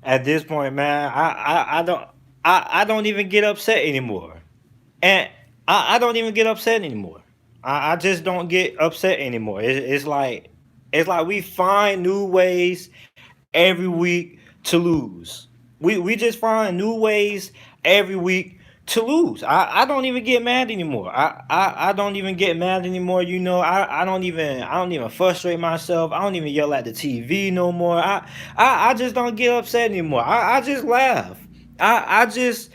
At this point, man, I don't even get upset anymore. And I don't even get upset anymore. I just don't get upset anymore. It's like we find new ways every week to lose. We just find new ways every week to lose. I don't even get mad anymore. I don't even get mad anymore. You know, I don't even frustrate myself. I don't even yell at the TV no more. I just don't get upset anymore. I just laugh. I just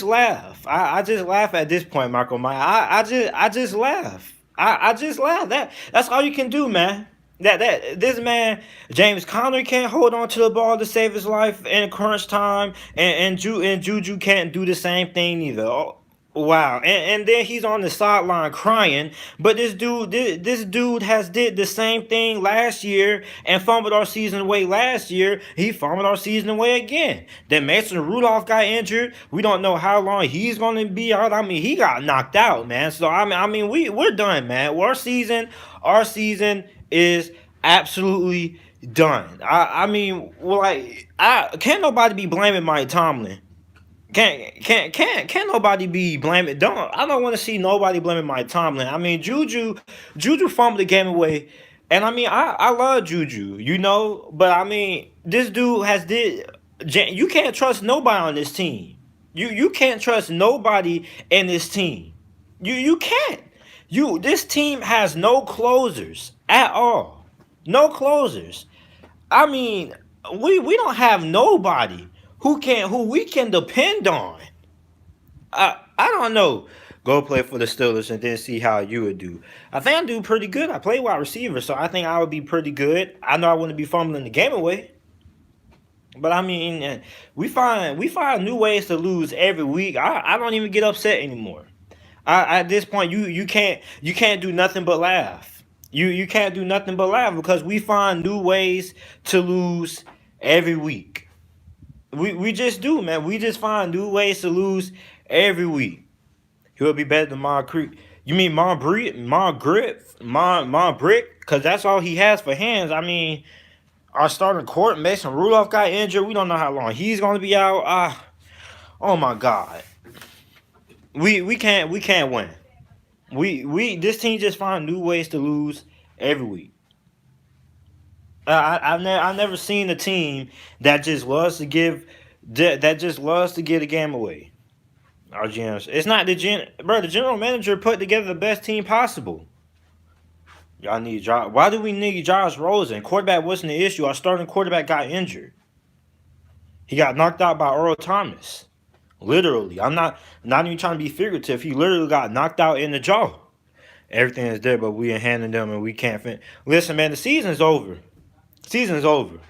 laugh. I just laugh at this point, Marco. I just laugh. I just laugh. That's all you can do, man. That this man James Conner can't hold on to the ball to save his life in crunch time, and Juju can't do the same thing either. Oh, wow, and then he's on the sideline crying. But this dude has did the same thing last year and fumbled our season away last year. He fumbled our season away again. Then Mason Rudolph got injured. We don't know how long he's going to be out. I mean, he got knocked out, man. So I mean, we're done, man. Our season is absolutely done. I mean, well, like, I can't nobody be blaming Mike Tomlin. Can't nobody be blaming? I don't want to see nobody blaming Mike Tomlin. I mean, Juju fumbled the game away, and I mean, I love Juju, you know, but I mean, this dude has did. You can't trust nobody on this team. You can't trust nobody in this team. You can't. This team has no closers at all. No closers. I mean, we don't have nobody who we can depend on. I don't know. Go play for the Steelers and then see how you would do. I think I do pretty good. I play wide receiver, so I think I would be pretty good. I know I wouldn't be fumbling the game away. But I mean, we find new ways to lose every week. I don't even get upset anymore. At this point, you can't do nothing but laugh. You can't do nothing but laugh because we find new ways to lose every week. We just do, man. We just find new ways to lose every week. He'll be better than Mon Creek. You mean Mon Grip, Mon Brick? Because that's all he has for hands. I mean, our starting court, Mason Rudolph got injured. We don't know how long he's going to be out. Oh my God, we can't win. We this team just find new ways to lose every week. I've never seen a team that just loves to give that just loves to get a game away. Our GMs, it's not bro. The general manager put together the best team possible. Y'all need Josh. Why do we need Josh Rosen? Quarterback wasn't the issue. Our starting quarterback got injured. He got knocked out by Earl Thomas. Literally, I'm not even trying to be figurative. He literally got knocked out in the jaw. Everything is there, but we ain't handing them, and we can't fin. Listen, man, the season's over. Season's over.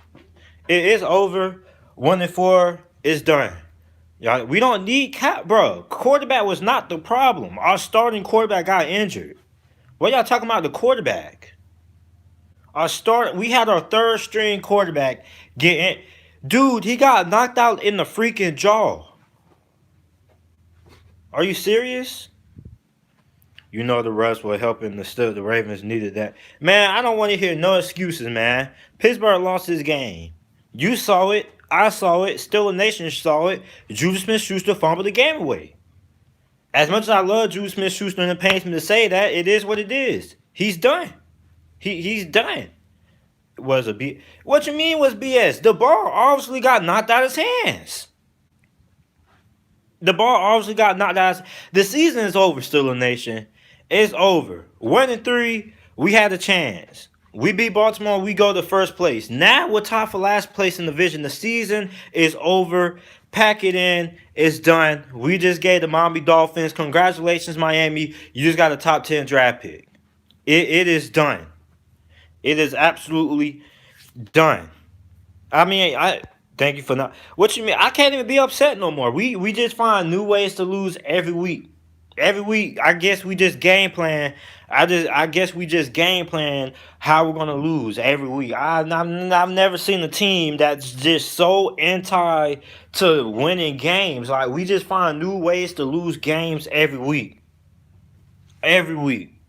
It is over. 1-4 is done. Y'all, we don't need cap, bro. Quarterback was not the problem. Our starting quarterback got injured. What y'all talking about? The quarterback. We had our third string quarterback get in. Dude, he got knocked out in the freaking jaw. Are you serious? You know the refs were helping the Ravens needed that. Man, I don't want to hear no excuses, man. Pittsburgh lost this game. You saw it. I saw it. Still a nation saw it. Juju Smith-Schuster fumbled the game away. As much as I love Juju Smith-Schuster and it pains me to say that, it is what it is. He's done. He's done. Was a B. What you mean was BS? The ball obviously got knocked out of his hands. The ball obviously got knocked out. The season is over, Steeler Nation. It's over. 1-3, we had a chance. We beat Baltimore, we go to first place. Now we're tied for last place in the division. The season is over. Pack it in. It's done. We just gave the Miami Dolphins. Congratulations, Miami. You just got a top 10 draft pick. It is done. It is absolutely done. I mean, I thank you for not. What you mean? I can't even be upset no more. We just find new ways to lose every week. Every week, I guess we just game plan. I guess we just game plan how we're gonna lose every week. I've never seen a team that's just so anti to winning games. Like we just find new ways to lose games every week. Every week,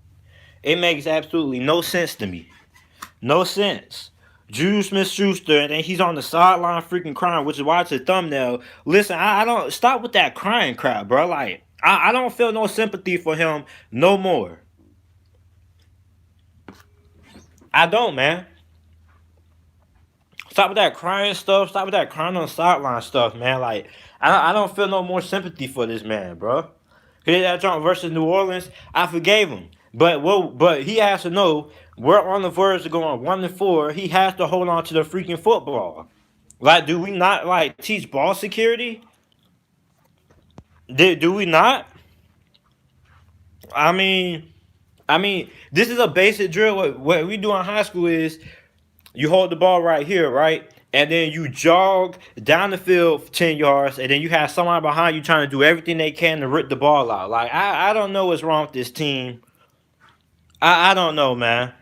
it makes absolutely no sense to me. No sense. Juju Smith-Schuster, and then he's on the sideline freaking crying, which is why it's a thumbnail. Listen, I don't stop with that crying crap, bro. Like I don't feel no sympathy for him no more. I don't, man. Stop with that crying stuff. Stop with that crying on the sideline stuff, man. Like I don't feel no more sympathy for this man, bro. He did that jump versus New Orleans. I forgave him, but he has to know we're on the verge of going 1-4. He has to hold on to the freaking football. Like, do we not like teach ball security? Do we not? I mean, this is a basic drill. What we do in high school is you hold the ball right here, right? And then you jog down the field 10 yards, and then you have someone behind you trying to do everything they can to rip the ball out. Like, I don't know what's wrong with this team. I don't know, man.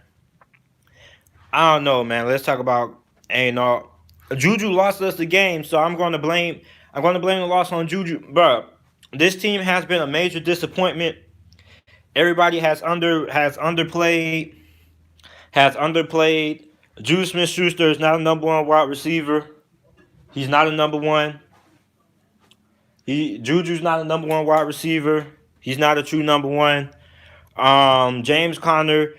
I don't know, man. Let's talk about Juju lost us the game, so I'm going to blame the loss on Juju, bro. This team has been a major disappointment. Everybody has underplayed. Juju Smith-Schuster is not a number one wide receiver. He's not a number one. Juju's not a number one wide receiver. He's not a true number one. James Conner,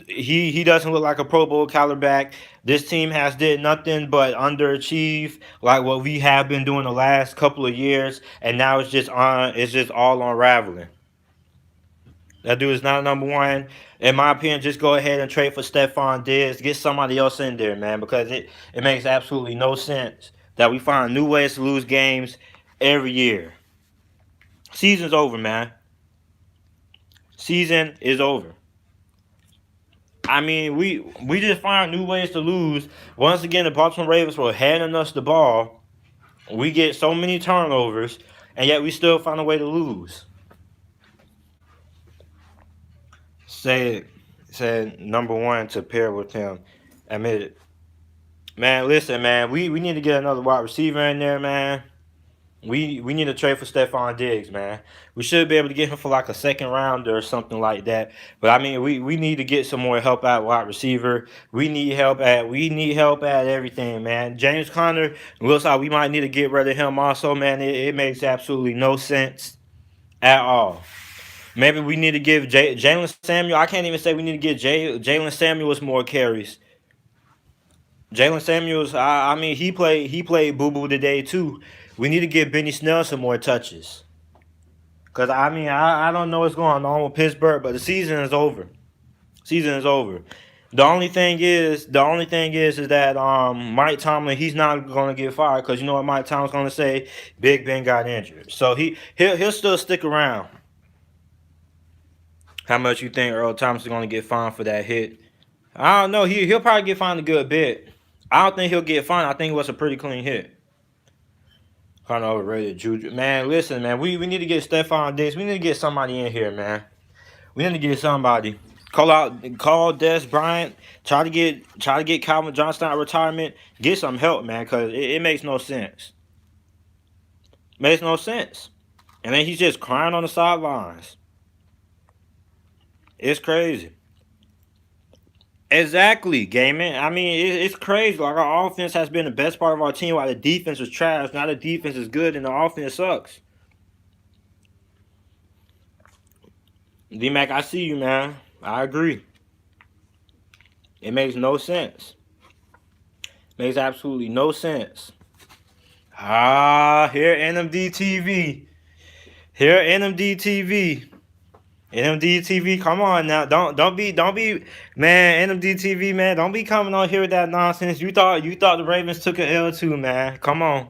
he doesn't look like a Pro Bowl caliber back. This team has did nothing but underachieve, like what we have been doing the last couple of years, and now it's just all unraveling. That dude is not number one. In my opinion, just go ahead and trade for Stephon Diggs. Get somebody else in there, man, because it makes absolutely no sense that we find new ways to lose games every year. Season's over, man. Season is over. I mean, we just find new ways to lose. Once again, the Baltimore Ravens were handing us the ball. We get so many turnovers, and yet we still find a way to lose. Said number one to pair with him. Admit it. Man, listen, man. We need to get another wide receiver in there, man. We need to trade for Stephon Diggs, man. We should be able to get him for like a second rounder or something like that. But I mean, we need to get some more help at wide receiver. We need help at everything, man. James Conner looks like we might need to get rid of him also, man. It makes absolutely no sense at all. Maybe we need to give Jalen Samuel. I can't even say we need to give Jalen Samuels more carries. Jalen Samuels. I mean, he played boo boo today too. We need to give Benny Snell some more touches. Cause I mean I don't know what's going on with Pittsburgh, but the season is over. Season is over. The only thing is that Mike Tomlin, he's not gonna get fired because you know what Mike Tomlin's gonna say. Big Ben got injured, so he'll still stick around. How much you think Earl Thomas is gonna get fined for that hit? I don't know. He'll probably get fined a good bit. I don't think he'll get fined. I think it was a pretty clean hit. Kind of overrated, Juju. Man, listen, man. We need to get Stephon Diggs. We need to get somebody in here, man. We need to get somebody. Call Des Bryant. Try to get Calvin Johnson out of retirement. Get some help, man, because it makes no sense. Makes no sense. And then he's just crying on the sidelines. It's crazy. Exactly, gaming. I mean, it's crazy. Like our offense has been the best part of our team, while the defense is trash. Now the defense is good and the offense sucks. D Mac, I see you, man. I agree. It makes no sense. Makes absolutely no sense. Here NMD TV. Here NMD TV. NMD TV, come on now. Don't be man, NMD TV, man. Don't be coming on here with that nonsense. You thought the Ravens took an L too, man. Come on.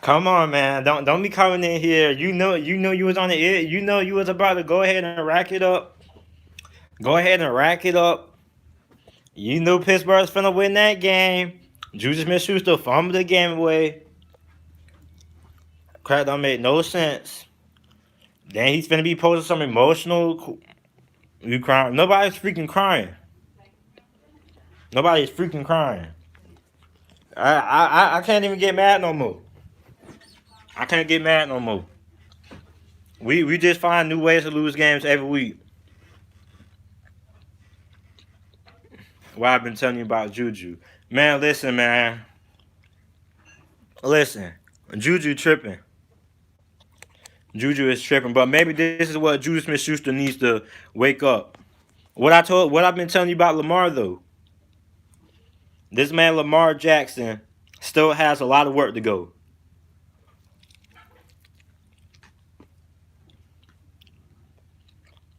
Come on, man. Don't be coming in here. You know you was on the edge. You know you was about to go ahead and rack it up. Go ahead and rack it up. You knew Pittsburgh was finna win that game. Juju Smith-Schuster fumbled the game away. Crap don't make no sense. Then he's finna be posting some emotional. You crying? Nobody's freaking crying. Nobody's freaking crying. I can't even get mad no more. I can't get mad no more. We just find new ways to lose games every week. What I've been telling you about Juju. Man, listen, man. Listen. Juju tripping. Juju is tripping. But maybe this is what Juju Smith Schuster needs to wake up. What I've been telling you about Lamar though. This man Lamar Jackson still has a lot of work to go.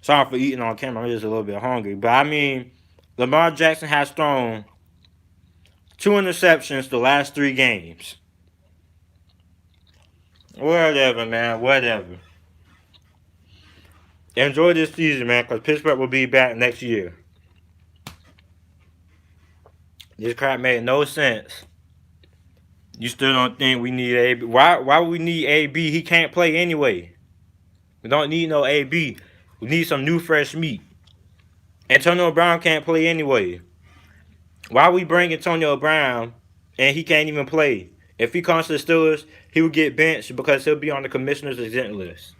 Sorry for eating on camera. I'm just a little bit hungry. But I mean, Lamar Jackson has thrown 2 interceptions the last 3 games. Whatever, man. Whatever. Enjoy this season, man, because Pittsburgh will be back next year. This crap made no sense. You still don't think we need AB? Why would we need AB? He can't play anyway. We don't need no AB. We need some new fresh meat. Antonio Brown can't play anyway. Why we bring Antonio Brown and he can't even play? If he comes to the Steelers, he would get benched because he'll be on the commissioner's exempt list.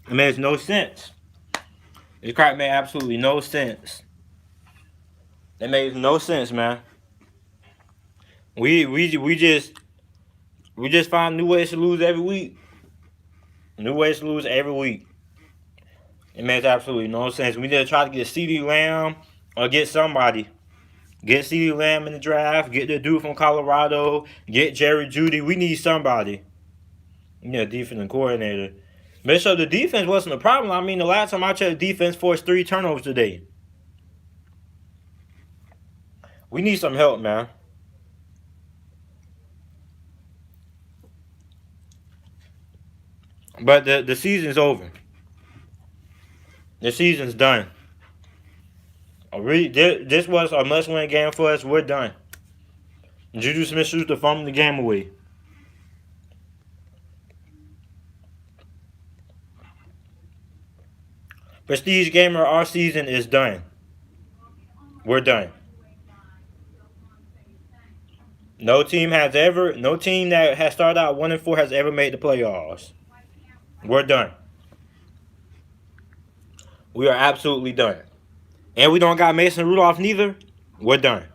It makes no sense. This crap made absolutely no sense. It makes no sense, man. We just find new ways to lose every week. New ways to lose every week. It makes absolutely no sense. We need to try to get CeeDee Lamb or get somebody. Get CeeDee Lamb in the draft. Get the dude from Colorado. Get Jerry Jeudy. We need somebody. Yeah, defensive coordinator. Make sure the defense wasn't a problem. I mean, the last time I checked, the defense forced 3 turnovers today. We need some help, man. But the season's over. The season's done. This was a must-win game for us. We're done. Juju Smith-Schuster fumbled the game away. Prestige Gamer, our season is done. We're done. No team that has started out 1-4 has ever made the playoffs. We're done. We are absolutely done. And we don't got Mason Rudolph neither. We're done.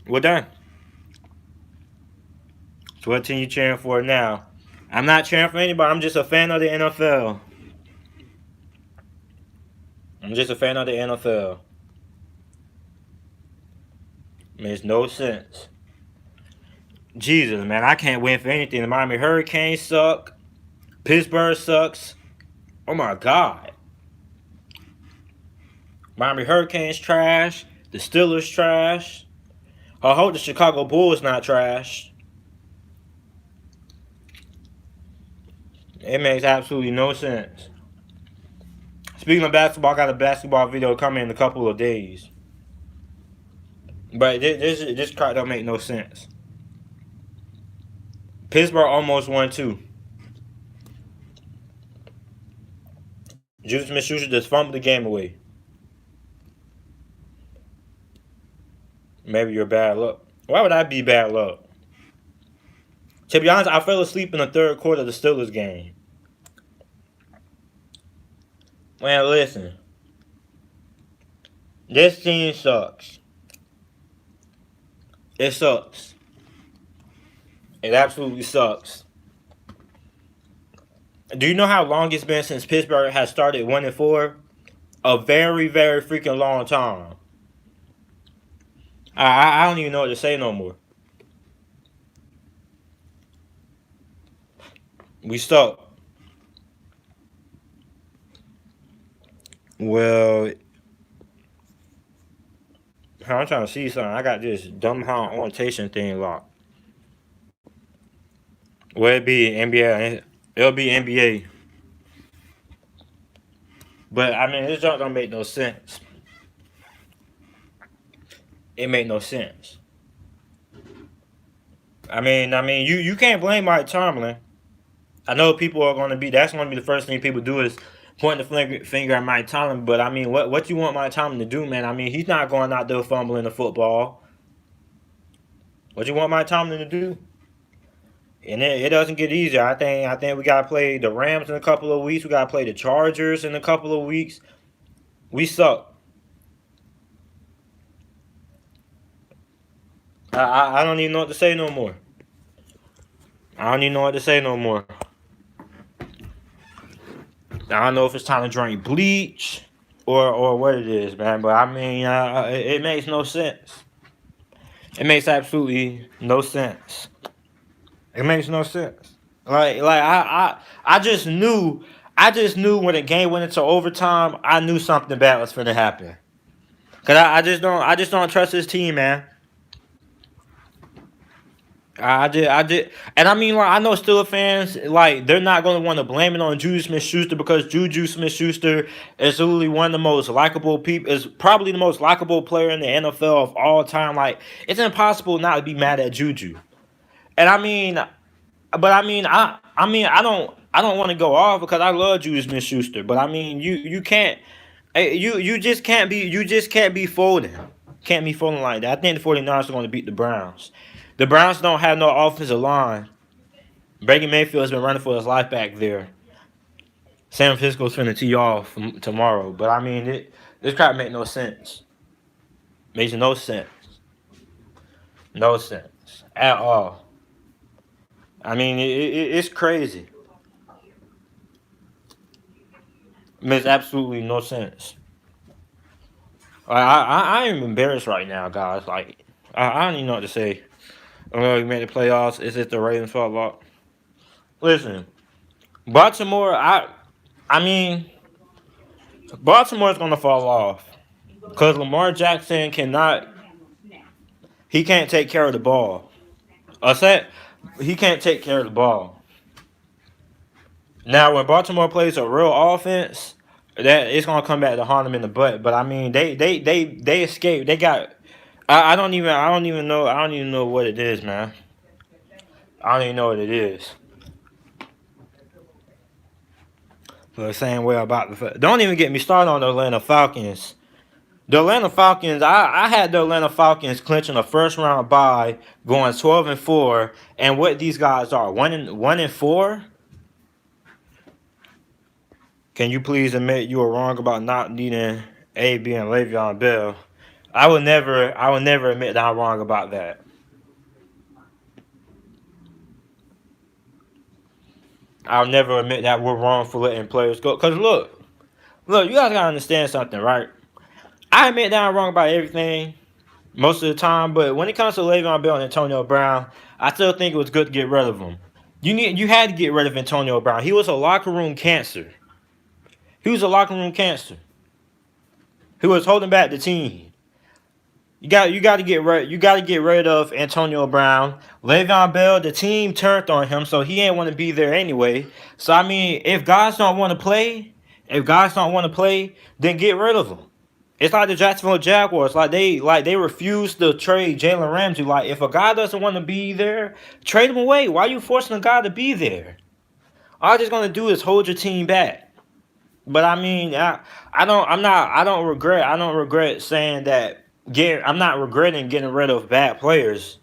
We're done. So what team you cheering for now? I'm not cheering for anybody. I'm just a fan of the NFL. I'm just a fan of the NFL. Makes no sense. Jesus, man, I can't win for anything. The Miami Hurricanes suck. Pittsburgh sucks. Oh my God. Miami Hurricanes trash. The Steelers trash. I hope the Chicago Bulls not trash. It makes absolutely no sense. Speaking of basketball, I got a basketball video coming in a couple of days. But this crap don't make no sense. Pittsburgh almost won too. Juju Smith-Schuster just fumbled the game away. Maybe you're bad luck. Why would I be bad luck? To be honest, I fell asleep in the third quarter of the Steelers game. Man, listen. This team sucks. It sucks. It absolutely sucks. Do you know how long it's been since Pittsburgh has started 1-4? A very, very freaking long time. I don't even know what to say no more. We suck. Well, I'm trying to see something. I got this dumb hound orientation thing locked. Will it be NBA? It'll be NBA. But I mean, this junk don't make no sense. It make no sense. I mean, you can't blame Mike Tomlin. I know people are going to be. That's going to be the first thing people do is point the finger at Mike Tomlin. But I mean, what you want Mike Tomlin to do, man? I mean, he's not going out there fumbling the football. What you want Mike Tomlin to do? and it doesn't get easier. I think we gotta play the Rams in a couple of weeks. We gotta play the Chargers in a couple of weeks. We suck. I don't even know what to say no more. I don't even know what to say no more. I don't know if it's time to drink bleach or what it is, man. But I mean, it makes no sense. It makes absolutely no sense. It makes no sense. I just knew when the game went into overtime, I knew something bad was gonna happen. Cause I just don't trust this team, man. I did, and I mean, like, I know Steelers fans, like, they're not going to want to blame it on Juju Smith-Schuster because Juju Smith-Schuster is literally one of the most likable people, is probably the most likable player in the NFL of all time. Like, it's impossible not to be mad at Juju. And I mean, but I don't want to go off because I love Juju Smith-Schuster. But I mean, you can't, you just can't be folding. Can't be folding like that. I think the 49ers are going to beat the Browns. The Browns don't have no offensive line. Baker Mayfield's been running for his life back there. San Francisco's finna tee off tomorrow. But I mean, this crap make no sense. Makes no sense. No sense. At all. I mean, it's crazy. It makes absolutely no sense. I am embarrassed right now, guys. Like, I don't even know what to say. We made the playoffs. Is it the Ravens' fault? Listen, Baltimore. I mean, Baltimore's gonna fall off because Lamar Jackson cannot. He can't take care of the ball. I said he can't take care of the ball. Now, when Baltimore plays a real offense, that it's gonna come back to haunt them in the butt. But I mean, they escaped. They got. I don't even know what it is, man. I don't even know what it is. The same way about the. Don't even get me started on the Atlanta Falcons. The Atlanta Falcons, I had the Atlanta Falcons clinching a first round bye, going 12-4, and what these guys are, one and four. Can you please admit you were wrong about not needing AB and Le'Veon Bell? I would never admit that I'm wrong about that. I'll never admit that we're wrong for letting players go. Cause look, you guys gotta understand something, right? I admit that I'm wrong about everything most of the time, but when it comes to Le'Veon Bell and Antonio Brown, I still think it was good to get rid of them. You had to get rid of Antonio Brown. He was a locker room cancer. He was a locker room cancer. He was holding back the team. You got to get rid of Antonio Brown. Le'Veon Bell, the team turned on him, so he ain't want to be there anyway. So I mean, if guys don't want to play, then get rid of them. It's like the Jacksonville Jaguars. Like they refuse to trade Jalen Ramsey. Like, if a guy doesn't want to be there, trade him away. Why are you forcing a guy to be there? All you're just gonna do is hold your team back. But I mean, I don't regret saying that. I'm not regretting getting rid of bad players.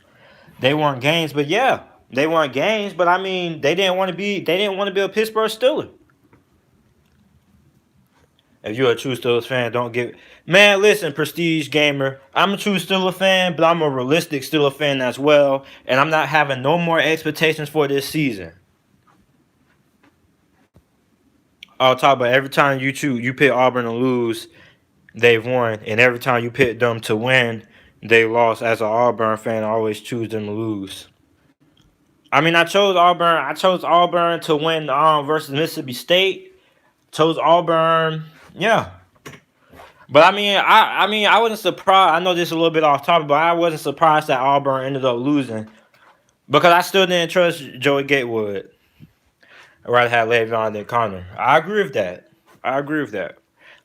They won games, but yeah, they won games. But I mean, they didn't want to be a Pittsburgh Steeler. If you're a true Steelers fan, don't give. Man, listen, Prestige Gamer. I'm a true Steelers fan, but I'm a realistic Steelers fan as well. And I'm not having no more expectations for this season. I'll talk about every time you pick Auburn to lose, they've won. And every time you pick them to win, they lost. As an Auburn fan, I always choose them to lose. I mean, I chose Auburn. I chose Auburn to win versus Mississippi State. Chose Auburn. Yeah. But I wasn't surprised. I know this is a little bit off topic, but I wasn't surprised that Auburn ended up losing because I still didn't trust Joey Gatewood. I'd rather have Le'Veon than Connor. I agree with that. I agree with that.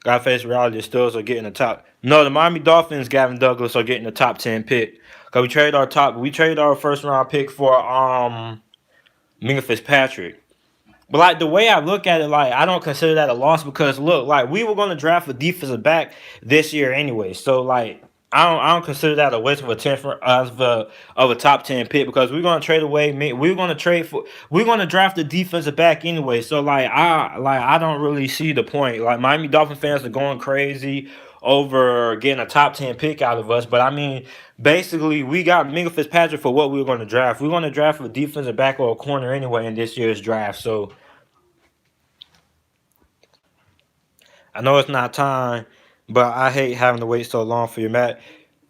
Gotta face reality. The Steelers are getting the top. No, the Miami Dolphins, Gavin Douglas, are getting the top 10 pick. Cause we traded our first round pick for Minka Fitzpatrick. But like the way I look at it, like I don't consider that a loss because look, like we were gonna draft a defensive back this year anyway. So like I don't consider that a waste of a of a top 10 pick because we're gonna trade away. We're gonna trade for. We're gonna draft a defensive back anyway. So I don't really see the point. Like Miami Dolphin fans are going crazy over getting a top 10 pick out of us. But I mean, basically, we got Minka Fitzpatrick for what we were going to draft. We're going to draft a defensive back or a corner anyway in this year's draft. So I know it's not time, but I hate having to wait so long for your Matt.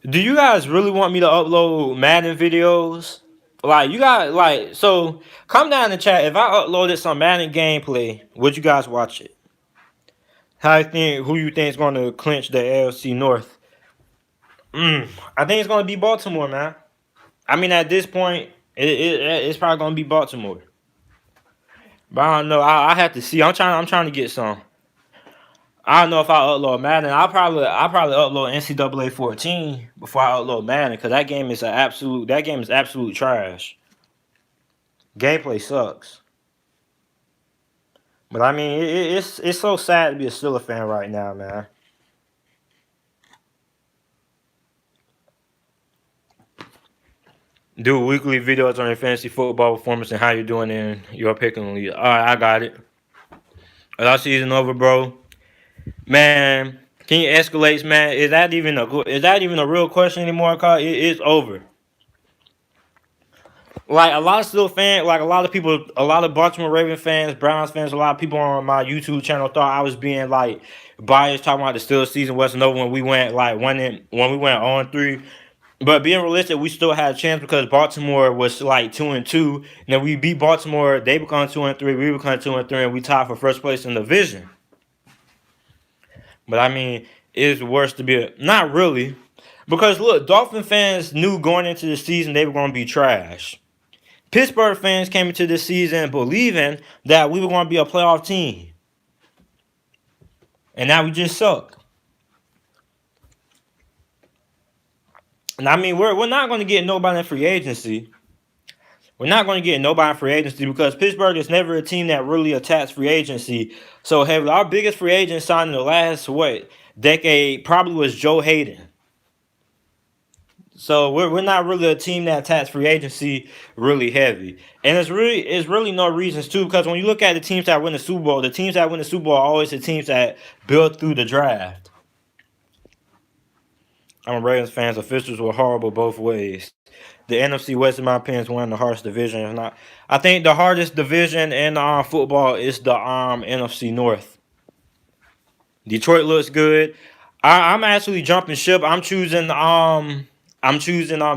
Do you guys really want me to upload Madden videos? Like you got like so come down in the chat. If I uploaded some Madden gameplay, would you guys watch it? How you think who you think is gonna clinch the AFC North? I think it's gonna be Baltimore, man. I mean at this point, it's probably gonna be Baltimore. But I don't know. I have to see. I'm trying to get some. I don't know if I upload Madden. I'll probably upload NCAA 14 before I upload Madden because that game is absolute trash. Gameplay sucks. But I mean it's so sad to be a Steelers fan right now, man. Do weekly videos on your fantasy football performance and how you're doing in your picking league. Alright, I got it. Last season over, bro. Man, can you escalate, man? Is that even a real question anymore? Cause it's over. Like a lot of still fans, like a lot of people, a lot of Baltimore Raven fans, Browns fans, a lot of people on my YouTube channel thought I was being like biased talking about the Steelers season wasn't over when we went like when we went on 3. But being realistic, we still had a chance because Baltimore was like 2-2. And then we beat Baltimore, they become 2-3, we become 2-3, and we tied for first place in the division. But I mean, it's worse to be not really. Because look, Dolphin fans knew going into the season they were gonna be trash. Pittsburgh fans came into this season believing that we were going to be a playoff team. And now we just suck. And I mean, we're not going to get nobody in free agency. We're not going to get nobody in free agency because Pittsburgh is never a team that really attacks free agency. So, heavily, our biggest free agent signed in the last, decade probably was Joe Hayden. So we're not really a team that attacks free agency really heavy, and it's really no reasons too. Because when you look at the teams that win the Super Bowl, the teams that win the Super Bowl are always the teams that build through the draft. I'm a Ravens fans. Officials were horrible both ways. The NFC West, in my opinion, is one of the hardest divisions. If not, I think the hardest division in football is the NFC North. Detroit looks good. I'm actually jumping ship. I'm choosing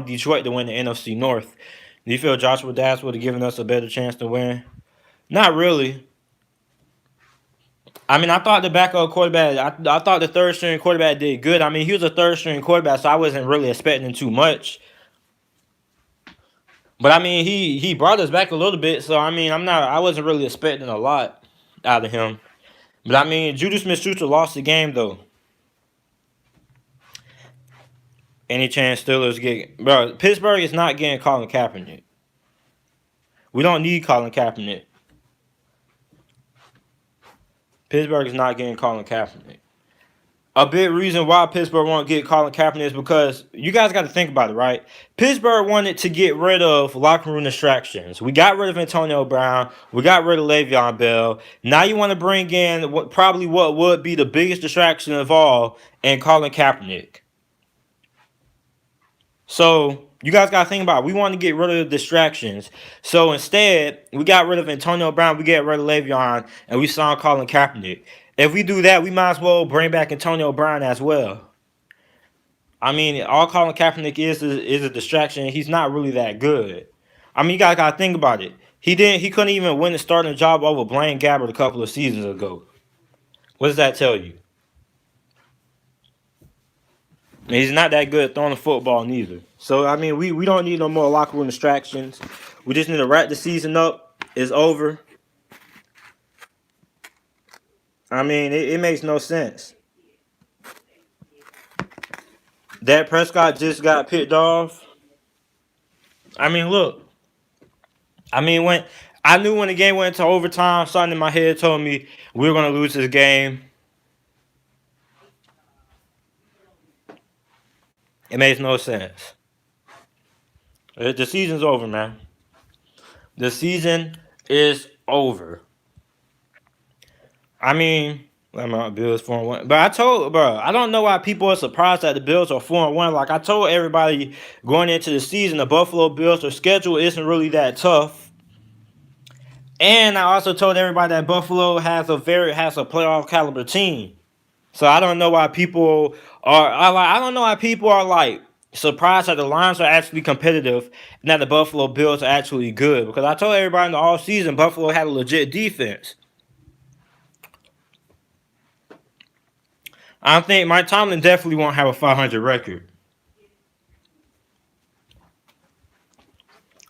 Detroit to win the NFC North. Do you feel Joshua Dash would have given us a better chance to win? Not really. I mean, I thought the backup quarterback. I thought the third string quarterback did good. I mean, he was a third string quarterback, so I wasn't really expecting too much. But I mean, he brought us back a little bit. So I mean, I wasn't really expecting a lot out of him. But I mean, Juju Smith-Schuster lost the game though. Any chance Steelers get bro? Pittsburgh is not getting Colin Kaepernick. We don't need Colin Kaepernick. Pittsburgh is not getting Colin Kaepernick. A big reason why Pittsburgh won't get Colin Kaepernick is because you guys got to think about it, right? Pittsburgh wanted to get rid of locker room distractions. We got rid of Antonio Brown. We got rid of Le'Veon Bell. Now you want to bring in what would be the biggest distraction of all, and Colin Kaepernick. So you guys got to think about it. We want to get rid of the distractions. So instead, we got rid of Antonio Brown, we get rid of Le'Veon, and we signed Colin Kaepernick. If we do that, we might as well bring back Antonio Brown as well. I mean, all Colin Kaepernick is a distraction. He's not really that good. I mean, you guys got to think about it. He couldn't even win the starting job over Blaine Gabbert a couple of seasons ago. What does that tell you? He's not that good at throwing the football neither. So, I mean, we don't need no more locker room distractions. We just need to wrap the season up. It's over. I mean, it makes no sense. Dak Prescott just got picked off. I mean, look. I mean, when the game went into overtime, something in my head told me we were going to lose this game. It makes no sense. The season's over, man. The season is over. I mean, I'm not Bills 4-1, but I told, bro, I don't know why people are surprised that the Bills are 4-1. Like I told everybody going into the season, the Buffalo Bills, their schedule isn't really that tough. And I also told everybody that Buffalo has a playoff caliber team. So I don't know why people I don't know why people are like surprised that the Lions are actually competitive and that the Buffalo Bills are actually good. Because I told everybody in the off season Buffalo had a legit defense. I think Mike Tomlin definitely won't have a 500 record.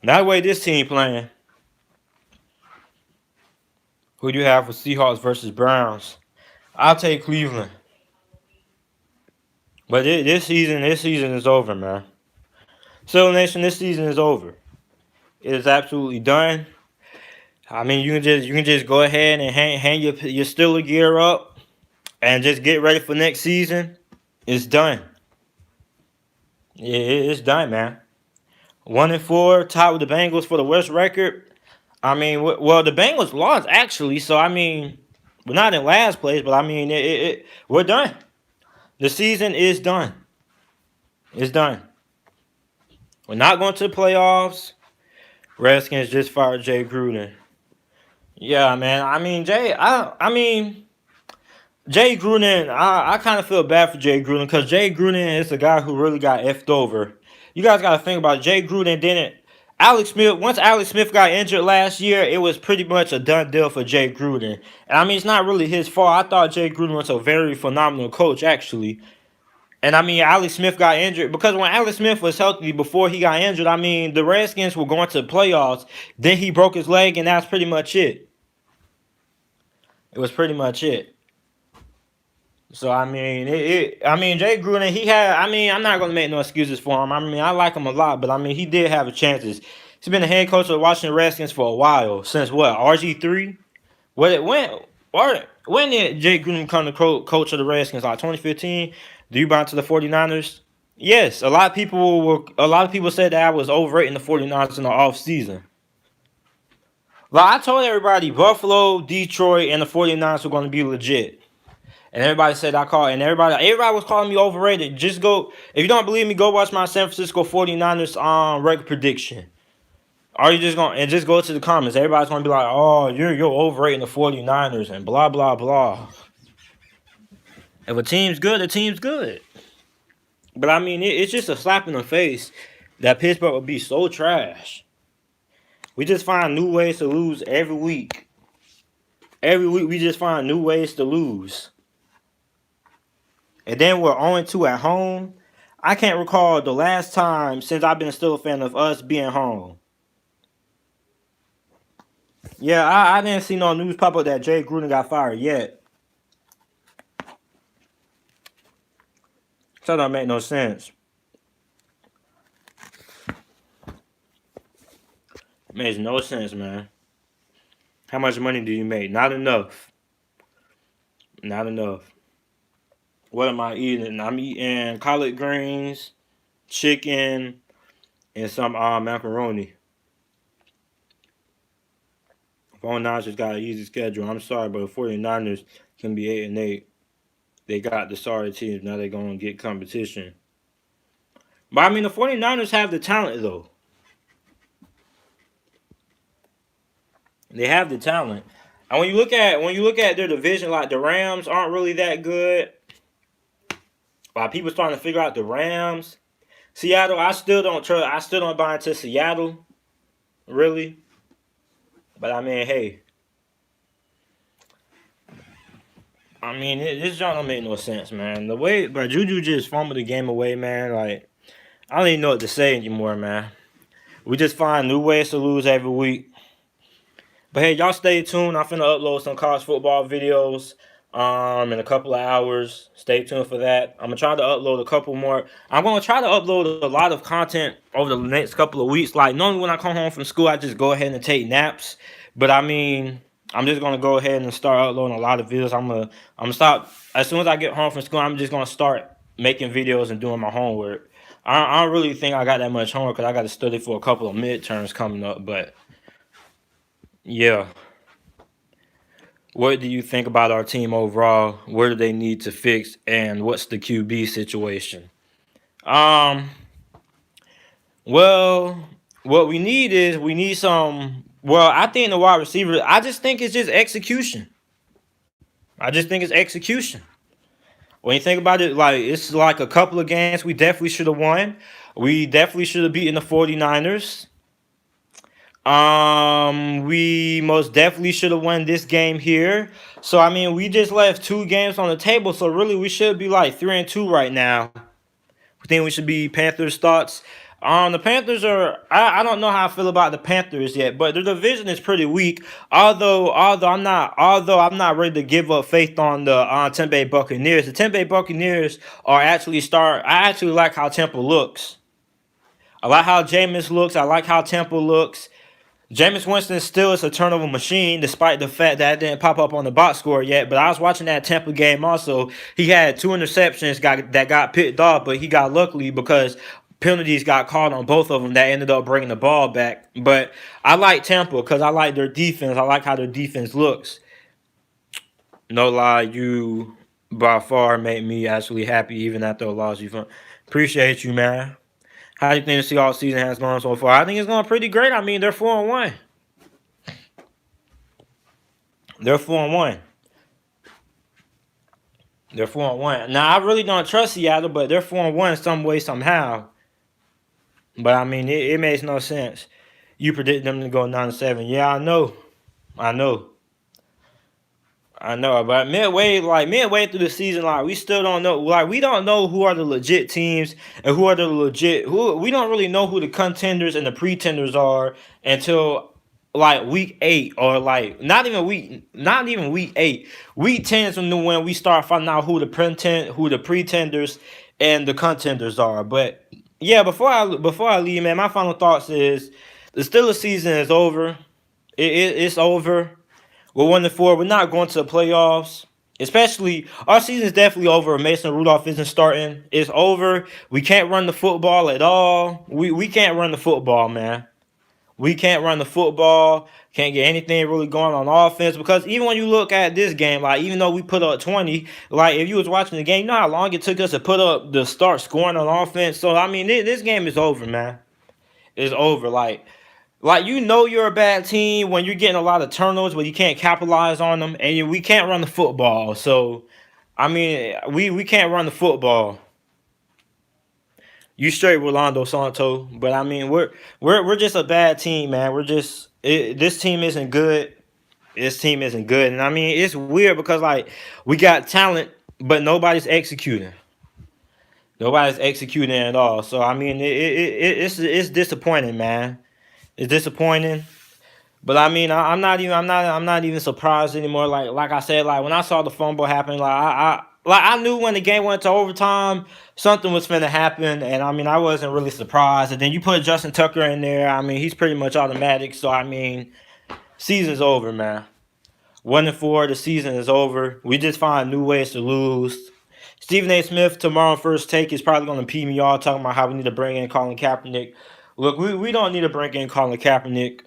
Not the way this team playing. Who do you have for Seahawks versus Browns? I'll take Cleveland. But this season is over, man. So Nation, this season is over. It is absolutely done. I mean, you can just go ahead and hang your Steeler gear up and just get ready for next season. It's done. Yeah, it's done, man. 1-4, tied with the Bengals for the worst record. I mean, well, the Bengals lost actually, so I mean, we're not in last place, but I mean, we're done. The season is done. It's done. We're not going to the playoffs. Redskins just fired Jay Gruden. Yeah, man. I mean, Jay Gruden. I kind of feel bad for Jay Gruden because Jay Gruden is a guy who really got effed over. You guys got to think about it. Jay Gruden didn't. Alex Smith. Once Alex Smith got injured last year, it was pretty much a done deal for Jay Gruden. And I mean, it's not really his fault. I thought Jay Gruden was a very phenomenal coach, actually. And I mean, Alex Smith got injured because when Alex Smith was healthy before he got injured, I mean, the Redskins were going to the playoffs. Then he broke his leg, and that's pretty much it. It was pretty much it. So I mean, I mean, Jay Gruden, he had. I mean, I'm not gonna make no excuses for him. I mean, I like him a lot, but I mean, he did have chances. He's been the head coach of the Washington Redskins for a while. Since what? RG3? What it went? When did Jay Gruden become the coach of the Redskins? Like 2015? Do you bounce to the 49ers? Yes. A lot of people said that I was overrating the 49ers in the offseason. Like I told everybody, Buffalo, Detroit, and the 49ers were going to be legit. And everybody said I called, and everybody was calling me overrated. Just go, if you don't believe me, go watch my San Francisco 49ers record prediction. Are you just going to, and just go to the comments. Everybody's going to be like, oh, you're overrating the 49ers and blah, blah, blah. If a team's good, the team's good. But I mean, it's just a slap in the face that Pittsburgh would be so trash. We just find new ways to lose every week. Every week we just find new ways to lose. And then we're 0-2 at home. I can't recall the last time since I've been still a fan of us being home. Yeah, I didn't see no news pop up that Jay Gruden got fired yet. So that don't make no sense. It makes no sense, man. How much money do you make? Not enough. Not enough. What am I eating? I'm eating collard greens, chicken, and some macaroni. 49ers just got an easy schedule. I'm sorry, but the 49ers can be 8-8. They got the sorry teams. Now they're going to get competition. But I mean, the 49ers have the talent, though. They have the talent. And when you look at their division, like the Rams aren't really that good. While people starting to figure out the Rams, Seattle, I still don't trust. I still don't buy into Seattle, really. But I mean, hey, I mean this joint don't make no sense, man. The way, but Juju just fumbled the game away, man. Like I don't even know what to say anymore, man. We just find new ways to lose every week. But hey, y'all stay tuned. I'm finna upload some college football videos in a couple of hours. Stay tuned for that. I'm gonna try to upload a couple more. I'm gonna try to upload a lot of content over the next couple of weeks. Like normally when I come home from school, I just go ahead and take naps. But I mean, I'm just gonna go ahead and start uploading a lot of videos. I'm gonna stop as soon as I get home from school. I'm just gonna start making videos and doing my homework. I don't really think I got that much homework because I got to study for a couple of midterms coming up. But yeah, what do you think about our team overall? Where do they need to fix, and what's the QB situation? Um, well, what we need is we need some. Well, I think the wide receiver. I just think it's just execution. I just think it's execution. When you think about it, like it's like a couple of games we definitely should have won. We definitely should have beaten the 49ers. We most definitely should have won this game here. So I mean, we just left two games on the table. So really, we should be like 3-2 right now. I think we should be Panthers thoughts. The Panthers are. I don't know how I feel about the Panthers yet, but the division is pretty weak. Although I'm not ready to give up faith on the Tampa Bay Buccaneers. The Tampa Bay Buccaneers are actually start. I actually like how Tampa looks. I like how Jameis looks. I like how Tampa looks. Jameis Winston still is a turnover machine, despite the fact that it didn't pop up on the box score yet. But I was watching that Tampa game also. He had two interceptions that got picked off, but he got luckily because penalties got called on both of them that ended up bringing the ball back. But I like Tampa because I like their defense. I like how their defense looks. No lie, you by far made me actually happy even after a loss. Appreciate you, man. How do you think the Seahawks season has gone so far? I think it's going pretty great. I mean, they're 4-1. They're 4-1. They're 4-1. Now I really don't trust Seattle, but they're 4-1 some way somehow. But I mean, it makes no sense. You predict them to go 9-7. Yeah, I know. I know. I know, but midway through the season, like we still don't know. Like we don't know who are the legit teams and who are the legit. Who we don't really know who the contenders and the pretenders are until like week 8 or like not even week 8. Week 10 is when we start finding out who the pretenders and the contenders are. But yeah, before I leave, man, my final thoughts is the Steelers season is over. It's over. We're 1-4. We're not going to the playoffs. Especially, our season is definitely over. Mason Rudolph isn't starting. It's over. We can't run the football at all. We can't run the football, man. We can't run the football. Can't get anything really going on offense. Because even when you look at this game, like even though we put up 20, like if you was watching the game, you know how long it took us to start scoring on offense. So I mean, this game is over, man. It's over. Like you know you're a bad team when you're getting a lot of turnovers, but you can't capitalize on them, and we can't run the football. So, I mean, we can't run the football. You straight Rolando Santo, but I mean we're just a bad team, man. This team isn't good. This team isn't good, and I mean it's weird because like we got talent, but nobody's executing. Nobody's executing at all. So I mean it's disappointing, man. It's disappointing. But I mean, I'm not even surprised anymore. Like I said, like when I saw the fumble happen, I knew when the game went to overtime, something was finna happen, and I mean, I wasn't really surprised. And then you put Justin Tucker in there. I mean, he's pretty much automatic. So I mean, season's over, man. 1-4, the season is over. We just find new ways to lose. Stephen A. Smith tomorrow first take is probably going to pee me off talking about how we need to bring in Colin Kaepernick. Look, we don't need to bring in Colin Kaepernick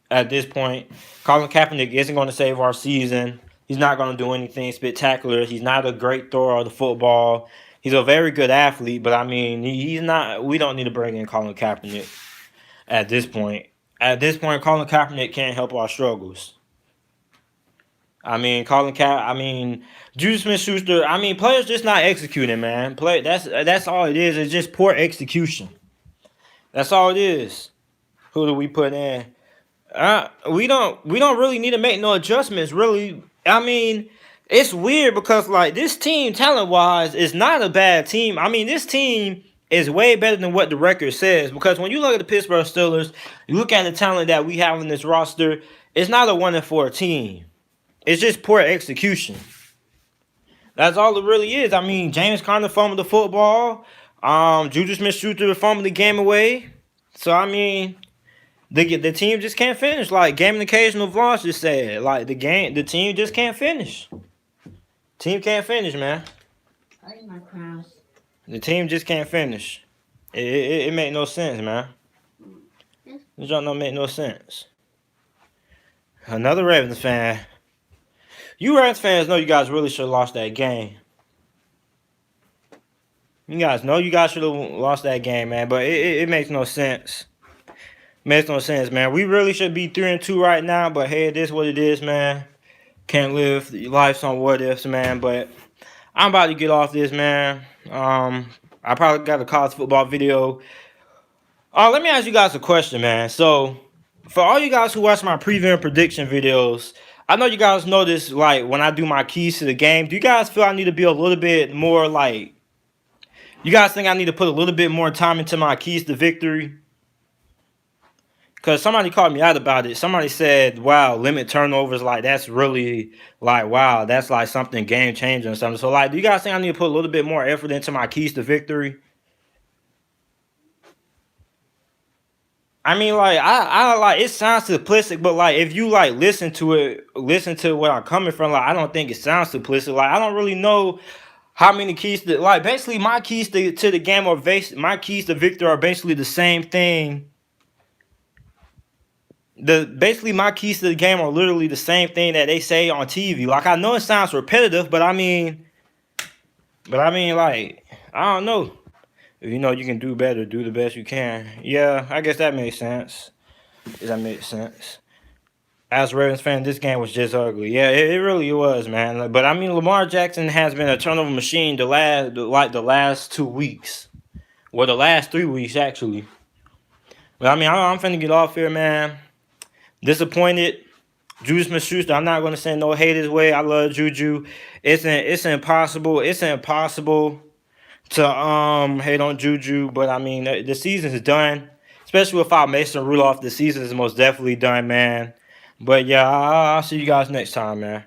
at this point. Colin Kaepernick isn't going to save our season. He's not going to do anything spectacular. He's not a great thrower of the football. He's a very good athlete, but I mean, he's not. We don't need to bring in Colin Kaepernick at this point. At this point, Colin Kaepernick can't help our struggles. I mean, Juju Smith-Schuster. I mean, players just not executing, man. That's all it is. It's just poor execution. That's all it is. Who do we put in? We don't really need to make no adjustments. Really, I mean, it's weird because like this team, talent wise, is not a bad team. I mean, this team is way better than what the record says. Because when you look at the Pittsburgh Steelers, you look at the talent that we have in this roster. It's not a 1-4 team. It's just poor execution. That's all it really is. I mean, James Conner fumbled the football. Juju Smith-Schuster fumbled the game away. So I mean, the team just can't finish. Like Game and Occasional Vlogs just said, like the team just can't finish. Team can't finish, man. The team just can't finish. It make no sense, man. This don't make no sense. Another Ravens fan. You Ravens fans know you guys really should have lost that game. You guys know you guys should have lost that game, man. But it makes no sense. Makes no sense, man. We really should be 3-2 right now. But hey, it is what it is, man. Can't live life on what ifs, man. But I'm about to get off this, man. I probably got a college football video. Let me ask you guys a question, man. So, for all you guys who watch my preview and prediction videos, I know you guys notice, like, when I do my keys to the game, do you guys feel I need to be a little bit more, like, you guys think I need to put a little bit more time into my keys to victory? Because somebody called me out about it. Somebody said, wow, limit turnovers, like, that's really, like, wow, that's, like, something game-changing or something. So, like, do you guys think I need to put a little bit more effort into my keys to victory? I mean, like, I like, it sounds simplistic, but like, if you like listen to it, listen to where I'm coming from, like, I don't think it sounds simplistic. Like, I don't really know how many keys to, like, basically my keys to the game are my keys to victory are basically the same thing. Basically my keys to the game are literally the same thing that they say on TV. Like, I know it sounds repetitive, but I mean, like, I don't know. If you know you can do better, do the best you can. Yeah, I guess that makes sense. Does that make sense? As a Ravens fan, this game was just ugly. Yeah, it really was, man. But I mean, Lamar Jackson has been a turnover machine the last 2 weeks, well, the last 3 weeks actually. But I mean, I'm finna get off here, man. Disappointed. Juju Smith-Schuster, I'm not gonna send no hate his way. I love Juju. It's impossible. It's impossible to hate on Juju, but I mean the season is done. Especially without Mason Rudolph, the season is most definitely done, man. But yeah, I'll see you guys next time, man.